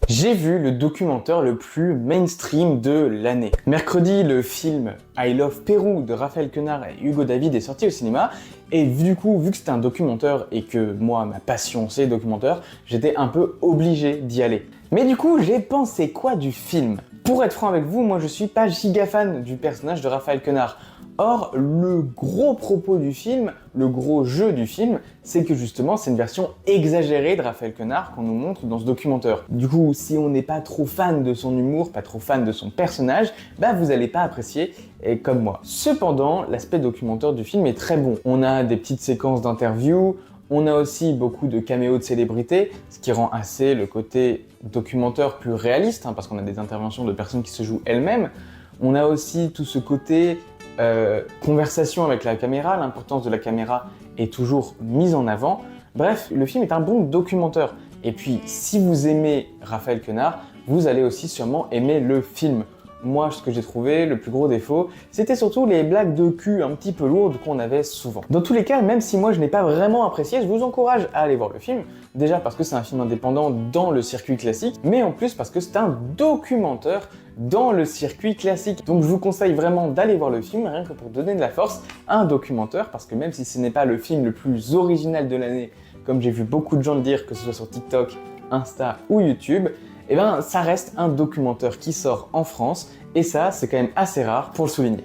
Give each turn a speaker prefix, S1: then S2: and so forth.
S1: J'ai vu le documentaire le plus mainstream de l'année. Mercredi, le film I Love Pérou de Raphaël Quenard et Hugo David est sorti au cinéma. Et du coup, vu que c'était un documentaire et que moi, ma passion, c'est les documentaires, j'étais un peu obligé d'y aller. Mais du coup, j'ai pensé quoi du film? Pour être franc avec vous, moi je suis pas giga fan du personnage de Raphaël Quenard. Or, le gros propos du film, le gros jeu du film, c'est que justement, c'est une version exagérée de Raphaël Quenard qu'on nous montre dans ce documentaire. Du coup, si on n'est pas trop fan de son humour, pas trop fan de son personnage, bah vous allez pas apprécier, et comme moi. Cependant, l'aspect documentaire du film est très bon. On a des petites séquences d'interviews, on a aussi beaucoup de caméos de célébrités, ce qui rend assez le côté documentaire plus réaliste, parce qu'on a des interventions de personnes qui se jouent elles-mêmes. On a aussi tout ce côté conversation avec la caméra, l'importance de la caméra est toujours mise en avant. Bref, le film est un bon documentaire. Et puis, si vous aimez Raphaël Quenard, vous allez aussi sûrement aimer le film. Moi, ce que j'ai trouvé, le plus gros défaut, c'était surtout les blagues de cul un petit peu lourdes qu'on avait souvent. Dans tous les cas, même si moi je n'ai pas vraiment apprécié, je vous encourage à aller voir le film. Déjà parce que c'est un film indépendant dans le circuit classique, mais en plus parce que c'est un documentaire dans le circuit classique. Donc je vous conseille vraiment d'aller voir le film, rien que pour donner de la force à un documentaire, parce que même si ce n'est pas le film le plus original de l'année, comme j'ai vu beaucoup de gens le dire, que ce soit sur TikTok, Insta ou YouTube, eh ben ça reste un documentaire qui sort en France, et ça c'est quand même assez rare pour le souligner.